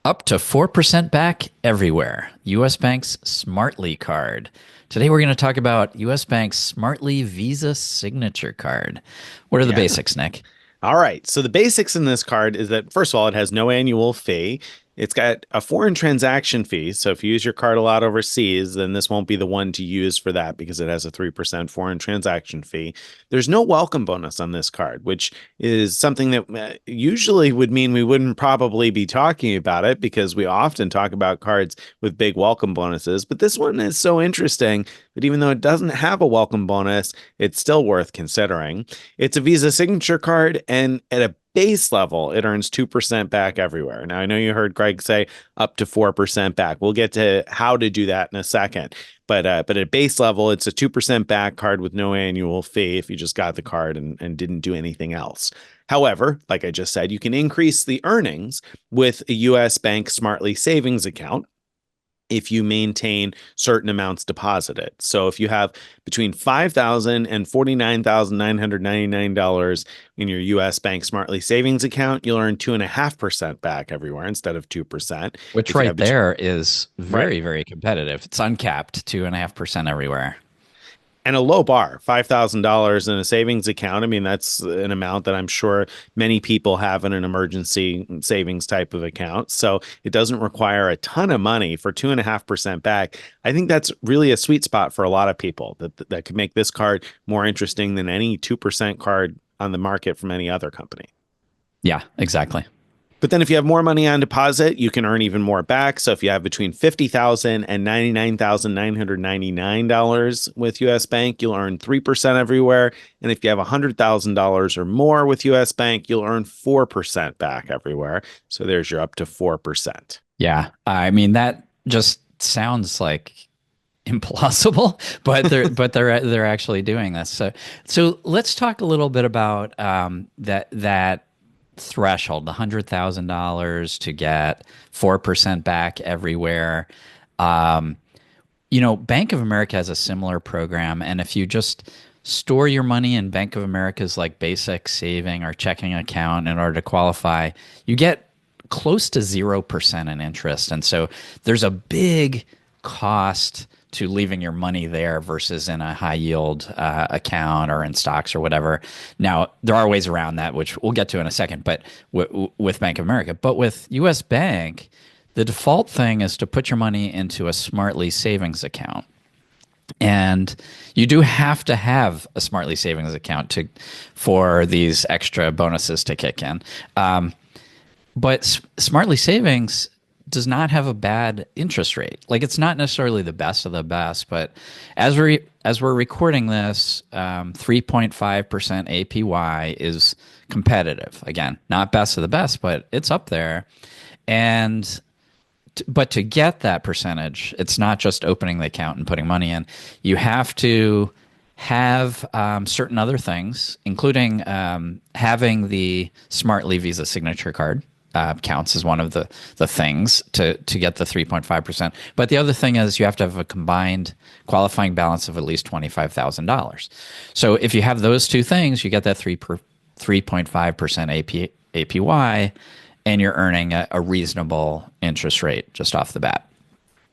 Up to 4% back everywhere. US Bank's Smartly card. Today we're going to talk about US Bank's Smartly Visa Signature card. What are the Yeah. basics, Nick? All right. So the basics in this card is that first of all, it has no annual fee. It's got a foreign transaction fee. So if you use your card a lot overseas, then this won't be the one to use for that because it has a 3% foreign transaction fee. There's no welcome bonus on this card, which is something that usually would mean we wouldn't probably be talking about it because we often talk about cards with big welcome bonuses. But this one is so interesting that even though it doesn't have a welcome bonus, it's still worth considering. It's a Visa signature card, and at a base level, it earns 2% back everywhere. Now, I know you heard Greg say up to 4% back. We'll get to how to do that in a second. But at base level, it's a 2% back card with no annual fee if you just got the card and didn't do anything else. However, like I just said, you can increase the earnings with a US Bank Smartly savings account if you maintain certain amounts deposited. So if you have between $5,000 and $49,999 in your US Bank Smartly savings account, you'll earn 2.5% back everywhere instead of 2%. Which If you right have between there is right. very, very competitive. It's uncapped, 2.5% everywhere. And a low bar, $5,000 in a savings account. I mean, that's an amount that I'm sure many people have in an emergency savings type of account. So it doesn't require a ton of money for 2.5% back. I think that's really a sweet spot for a lot of people that could make this card more interesting than any 2% card on the market from any other company. Yeah, exactly. But then if you have more money on deposit, you can earn even more back. So if you have between $50,000 and $99,999 with US Bank, you'll earn 3% everywhere. And if you have $100,000 or more with US Bank, you'll earn 4% back everywhere. So there's your up to 4%. Yeah. I mean, that just sounds like implausible, but they're actually doing this. So let's talk a little bit about that threshold, the $100,000 to get 4% back everywhere. Um, Bank of America has a similar program, and if you just store your money in Bank of America's like basic saving or checking account in order to qualify, you get close to 0% in interest. And so there's a big cost to leaving your money there versus in a high yield account or in stocks or whatever. Now, there are ways around that, which we'll get to in a second, but with Bank of America. But with US Bank, the default thing is to put your money into a Smartly savings account. And you do have to have a Smartly savings account for these extra bonuses to kick in. But Smartly Savings does not have a bad interest rate. Like it's not necessarily the best of the best, but as we're recording this, 3.5% APY is competitive. Again, not best of the best, but it's up there. And but to get that percentage, it's not just opening the account and putting money in. You have to have certain other things, including having the Smartly Visa signature card. Counts as one of the things to get the 3.5%. But the other thing is you have to have a combined qualifying balance of at least $25,000. So if you have those two things, you get that 3.5% APY, and you're earning a reasonable interest rate just off the bat.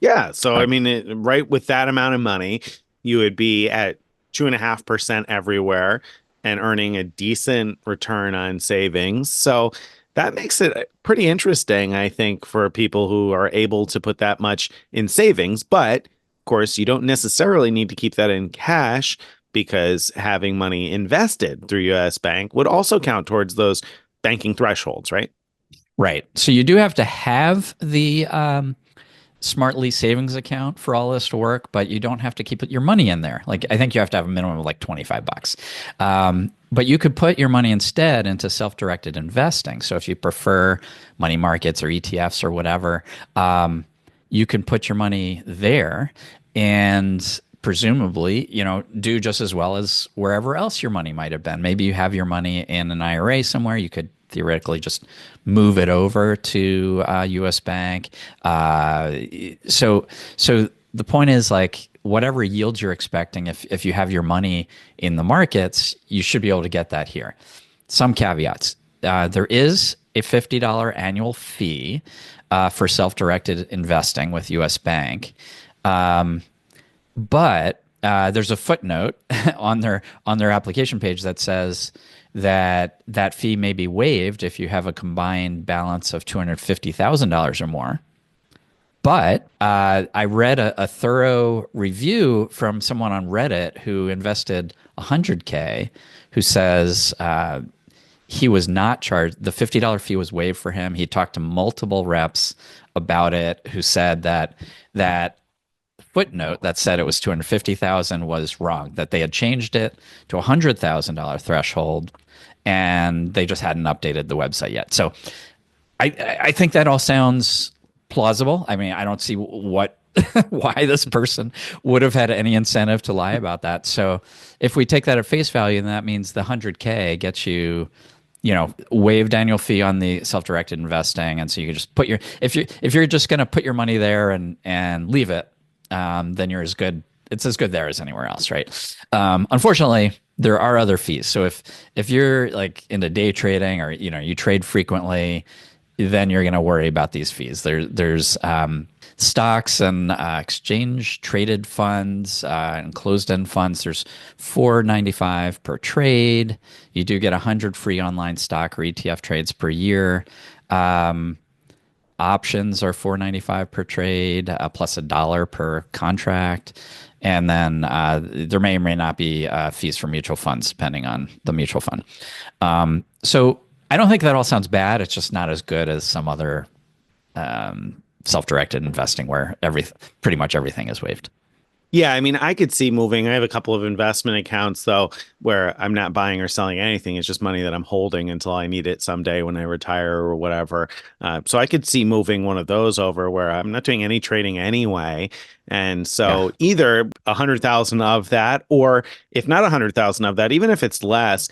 Yeah. So, I Like, mean, right with that amount of money, you would be at 2.5% everywhere and earning a decent return on savings. So that makes it pretty interesting, I think, for people who are able to put that much in savings. But of course, you don't necessarily need to keep that in cash because having money invested through US Bank would also count towards those banking thresholds, right? right. So you do have to have the Smartly savings account for all this to work, but you don't have to keep your money in there. Like I think you have to have a minimum of like 25 bucks. But you could put your money instead into self-directed investing. So if you prefer money markets or ETFs or whatever, you can put your money there and presumably, do just as well as wherever else your money might have been. Maybe you have your money in an IRA somewhere. You could theoretically just move it over to U.S. Bank. So the point is like whatever yield you're expecting, if you have your money in the markets, you should be able to get that here. Some caveats. There is a $50 annual fee for self-directed investing with U.S. Bank. But there's a footnote on their application page that says that that fee may be waived if you have a combined balance of $250,000 or more. But I read a thorough review from someone on Reddit who invested 100K, who says he was not charged. The $50 fee was waived for him. He talked to multiple reps about it, who said that footnote that said it was 250,000 was wrong. That they had changed it to $100,000 threshold, and they just hadn't updated the website yet. So I think that all sounds plausible. I mean, I don't see what why this person would have had any incentive to lie about that. So if we take that at face value, then that means the 100K gets you, waived annual fee on the self-directed investing, and so you can just put your if you're just going to put your money there and leave it, then you're as good. It's as good there as anywhere else, right? Unfortunately, there are other fees. So if you're like into day trading, or you trade frequently, then you're going to worry about these fees. There's stocks and exchange traded funds and closed end funds. There's $4.95 per trade. You do get 100 free online stock or ETF trades per year. Options are $4.95 per trade, plus $1 per contract. And then there may or may not be fees for mutual funds, depending on the mutual fund. So I don't think that all sounds bad. It's just not as good as some other self-directed investing where pretty much everything is waived. Yeah, I mean, I could see moving. I have a couple of investment accounts, though, where I'm not buying or selling anything. It's just money that I'm holding until I need it someday when I retire or whatever. So I could see moving one of those over where I'm not doing any trading anyway. And Yeah. so either 100,000 of that, or if not 100,000 of that, even if it's less,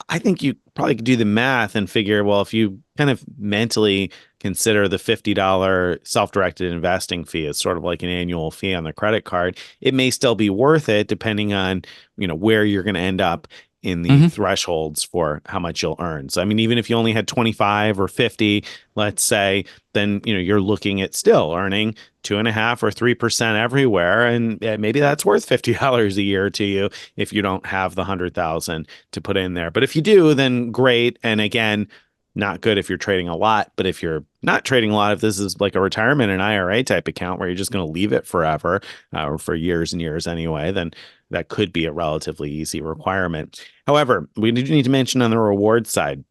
I think you probably could do the math and figure, well, if you kind of mentally consider the $50 self-directed investing fee as sort of like an annual fee on the credit card, it may still be worth it depending on, where you're going to end up in the Hmm. thresholds for how much you'll earn. So, I mean, even if you only had 25 or 50, let's say, then, you're looking at still earning 2.5 or 3% everywhere. And maybe that's worth $50 a year to you if you don't have the 100,000 to put in there. But if you do, then great. And again, not good if you're trading a lot, but if you're not trading a lot, if this is like a retirement and IRA type account where you're just going to leave it forever or for years and years anyway, then that could be a relatively easy requirement. However, we do need to mention on the reward side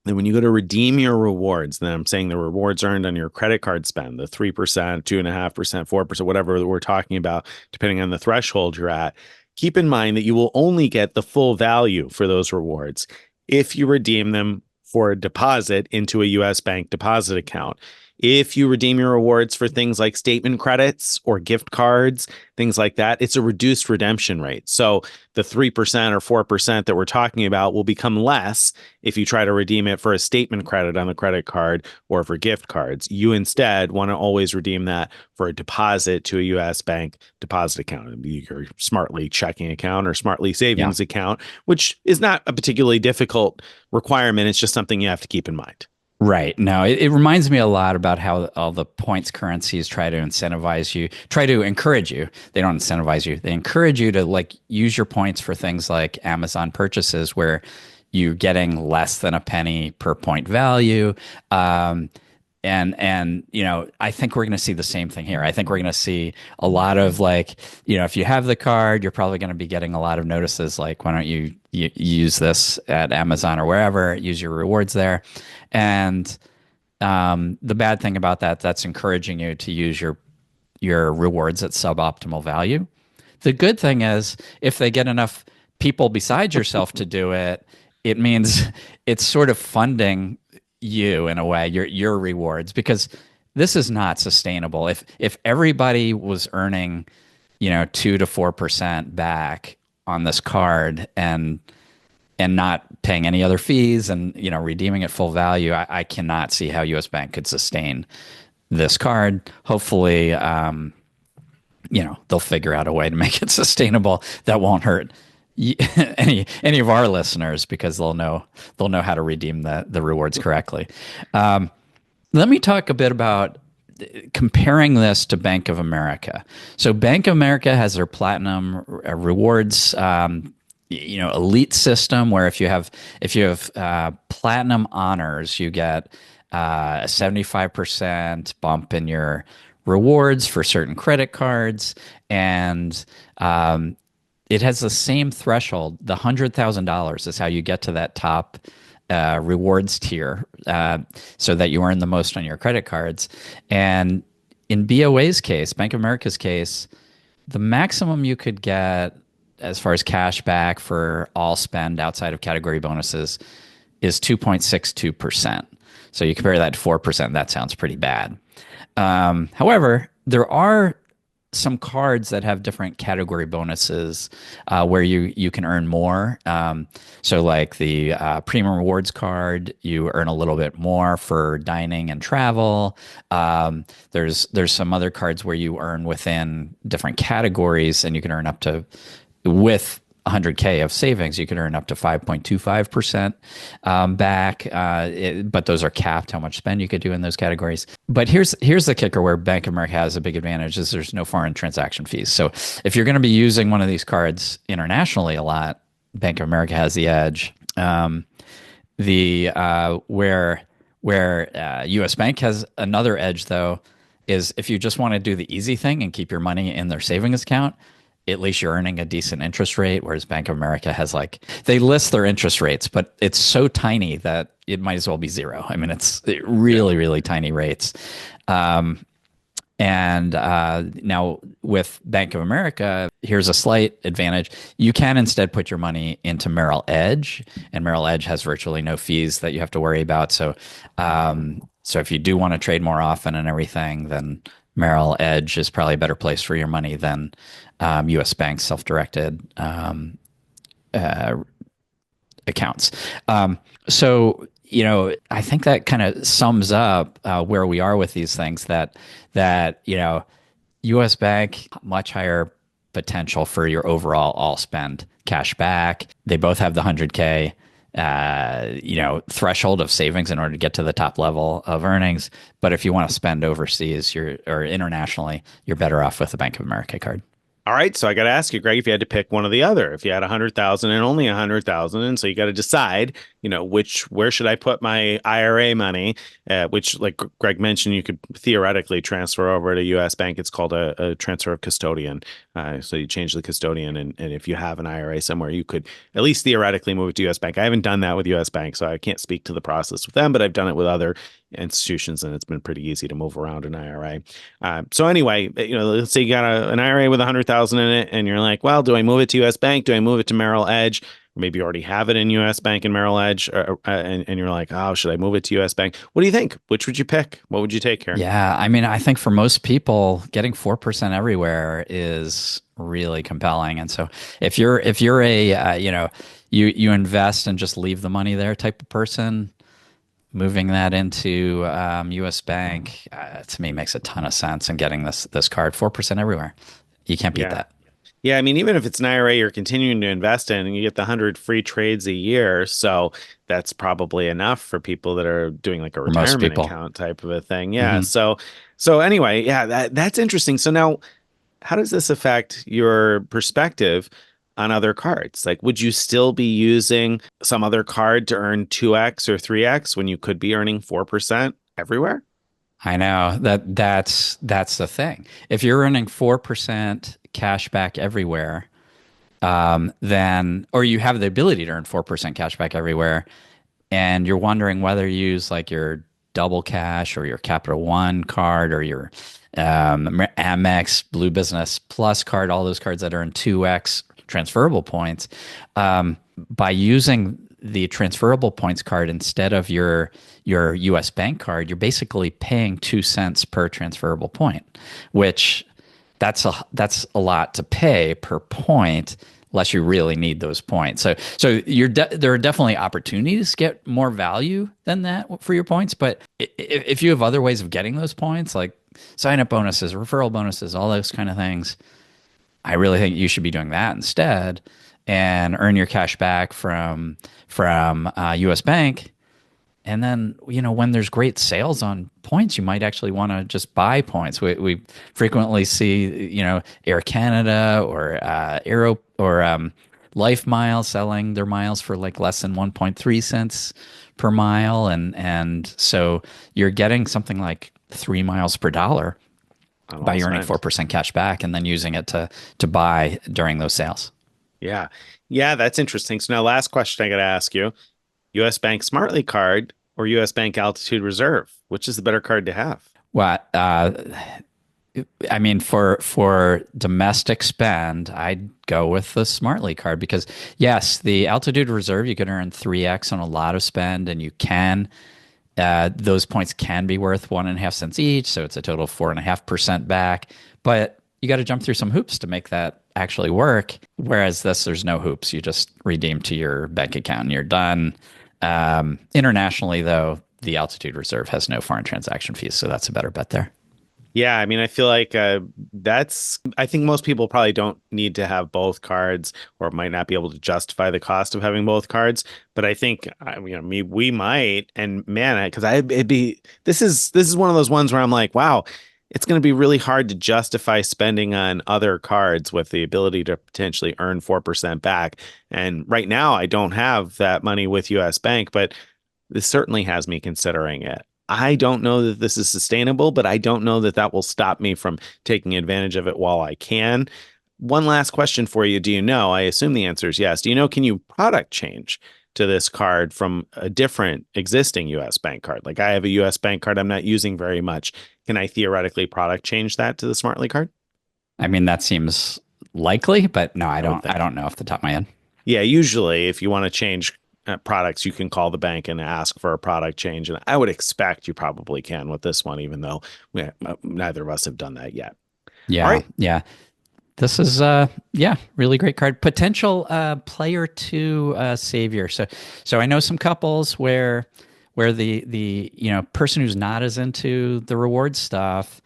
that when you go to redeem your rewards, then I'm saying the rewards earned on your credit card spend, the 3%, 2.5%, 4%, whatever we're talking about, depending on the threshold you're at, keep in mind that you will only get the full value for those rewards if you redeem them for a deposit into a U.S. bank deposit account. If you redeem your rewards for things like statement credits or gift cards, things like that, it's a reduced redemption rate. So the 3% or 4% that we're talking about will become less if you try to redeem it for a statement credit on the credit card or for gift cards. You instead want to always redeem that for a deposit to a U.S. bank deposit account, it'd be your Smartly checking account or Smartly Yeah. savings account, which is not a particularly difficult requirement. It's just something you have to keep in mind. Right. No, it reminds me a lot about how all the points currencies try to incentivize you, try to encourage you. They don't incentivize you. They encourage you to like use your points for things like Amazon purchases where you're getting less than a penny per point value. And I think we're going to see the same thing here. I think we're going to see a lot of like, if you have the card, you're probably going to be getting a lot of notices like, why don't you use this at Amazon or wherever, use your rewards there. And the bad thing about that's encouraging you to use your rewards at suboptimal value. The good thing is if they get enough people besides yourself to do it, it means it's sort of funding you in a way, your rewards, because this is not sustainable. If everybody was earning, 2 to 4% back on this card and not paying any other fees and redeeming at full value, I cannot see how U.S. Bank could sustain this card. Hopefully, they'll figure out a way to make it sustainable that won't hurt any of our listeners, because they'll know how to redeem the rewards correctly. Let me talk a bit about comparing this to Bank of America. So Bank of America has their platinum rewards, elite system, where if you have platinum honors, you get a 75% bump in your rewards for certain credit cards, and it has the same threshold. The $100,000 is how you get to that top rewards tier, so that you earn the most on your credit cards. And in BOA's case, Bank of America's case, the maximum you could get as far as cash back for all spend outside of category bonuses is 2.62%. So you compare that to 4%, that sounds pretty bad. However, there are some cards that have different category bonuses, where you can earn more. So like the Premium Rewards card, you earn a little bit more for dining and travel. There's some other cards where you earn within different categories, and you can earn up to, with 100K of savings, you can earn up to 5.25% back. But those are capped how much spend you could do in those categories. But here's the kicker where Bank of America has a big advantage is there's no foreign transaction fees. So if you're going to be using one of these cards internationally a lot, Bank of America has the edge. Where U.S. Bank has another edge, though, is if you just want to do the easy thing and keep your money in their savings account, at least you're earning a decent interest rate, whereas Bank of America has, like, they list their interest rates, but it's so tiny that it might as well be zero. I mean, it's really, really tiny rates. And now with Bank of America, here's a slight advantage. You can instead put your money into Merrill Edge, and Merrill Edge has virtually no fees that you have to worry about. So if you do want to trade more often and everything, then Merrill Edge is probably a better place for your money than U.S. Bank's self-directed accounts. So, I think that kind of sums up where we are with these things, that U.S. Bank, much higher potential for your overall all spend cash back. They both have the 100K threshold of savings in order to get to the top level of earnings. But if you want to spend overseas or internationally, you're better off with the Bank of America card. All right, so I got to ask you, Greg, if you had to pick one or the other, if you had 100,000 and only 100,000, and so you got to decide, where should I put my IRA money, which, like Greg mentioned, you could theoretically transfer over to U.S. Bank. It's called a transfer of custodian. So you change the custodian, and if you have an IRA somewhere, you could at least theoretically move it to U.S. Bank. I haven't done that with U.S. Bank, so I can't speak to the process with them, but I've done it with other institutions, and it's been pretty easy to move around an IRA. So anyway, let's say you got an IRA with 100,000 in it, and you're like, well, do I move it to U.S. Bank? Do I move it to Merrill Edge? Or maybe you already have it in U.S. Bank and Merrill Edge, and you're like, oh, should I move it to U.S. Bank? What do you think? Which would you pick? What would you take here? Yeah, I mean, I think for most people, getting 4% everywhere is really compelling. And so if you're a you invest and just leave the money there type of person, moving that into U.S. Bank, to me, makes a ton of sense. And getting this card 4% everywhere, you can't beat that. Yeah, I mean, even if it's an IRA you're continuing to invest in, and you get the 100 free trades a year, so that's probably enough for people that are doing like a For most retirement people. account type of a thing. Yeah. Hmm. So anyway, yeah, that's interesting. So now, how does this affect your perspective on other cards? Like, would you still be using some other card to earn 2x or 3x when you could be earning 4% everywhere? I know that's the thing. If you're earning 4% cash back everywhere, then, or you have the ability to earn 4% cash back everywhere, and you're wondering whether you use like your Double Cash or your Capital One card or your Amex Blue Business Plus card, all those cards that earn 2x transferable points, by using the transferable points card instead of your U.S. Bank card, you're basically paying 2 cents per transferable point, which that's a lot to pay per point unless you really need those points. So there are definitely opportunities to get more value than that for your points. But if you have other ways of getting those points, like sign up bonuses, referral bonuses, all those kind of things, I really think you should be doing that instead. and earn your cash back from U.S. Bank. And then, when there's great sales on points, you might actually want to just buy points. We frequently see, Air Canada or Aero or Life Miles selling their miles for like less than 1.3 cents per mile, and so you're getting something like 3 miles per dollar by earning 4% cash back, and then using it to buy during those sales. Yeah. Yeah, that's interesting. So now last question I got to ask you. US Bank Smartly card or US Bank Altitude Reserve? Which is the better card to have? Well, I mean, for domestic spend, I'd go with the Smartly card because yes, the Altitude Reserve, you can earn 3x on a lot of spend, and you can those points can be worth 1.5 cents each, so it's a total of 4.5% back. But you got to jump through some hoops to make that actually work. Whereas this, there's no hoops. You just redeem to your bank account and you're done. Internationally, though, the Altitude Reserve has no foreign transaction fees, so that's a better bet there. Yeah, I mean, I feel like I think most people probably don't need to have both cards or might not be able to justify the cost of having both cards. But I think, we might. And man, this is one of those ones where I'm like, wow, it's going to be really hard to justify spending on other cards with the ability to potentially earn 4% back. And right now, I don't have that money with US Bank, but this certainly has me considering it. I don't know that this is sustainable, but I don't know that that will stop me from taking advantage of it while I can. One last question for you. Do you know? I assume the answer is yes. Do you know, can you product change to this card from a different existing US Bank card? Like I have a US Bank card I'm not using very much. Can I theoretically product change that to the Smartly card? I mean, that seems likely, but no, I I would don't. think. I don't know off the top of my head. Yeah, usually if you want to change products, you can call the bank and ask for a product change. And I would expect you probably can with this one, even though neither of us have done that yet. All Yeah, right. yeah. This is really great card. Potential player two savior. So I know some couples where the person who's not as into the reward stuff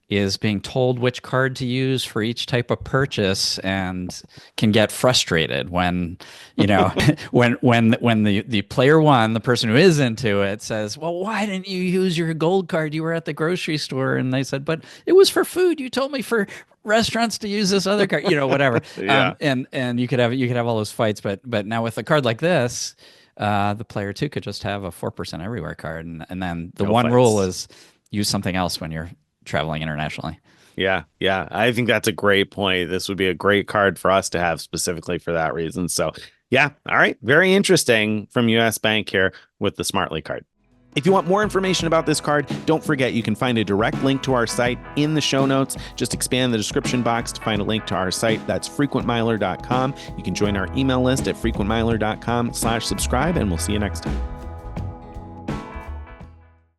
is being told which card to use for each type of purchase and can get frustrated when when the player one, the person who is into it, says, well, why didn't you use your gold card? You were at the grocery store. And they said, but it was for food. You told me for restaurants to use this other card, whatever. Yeah. And you could have all those fights, but now with a card like this, the player two could just have a 4% everywhere card, and then the No one fights. rule is use something else when you're traveling internationally. Yeah. Yeah. I think that's a great point. This would be a great card for us to have specifically for that reason. So, yeah. All right. Very interesting from US Bank here with the Smartly card. If you want more information about this card, don't forget you can find a direct link to our site in the show notes. Just expand the description box to find a link to our site. That's frequentmiler.com. You can join our email list at frequentmiler.com/subscribe, and we'll see you next time.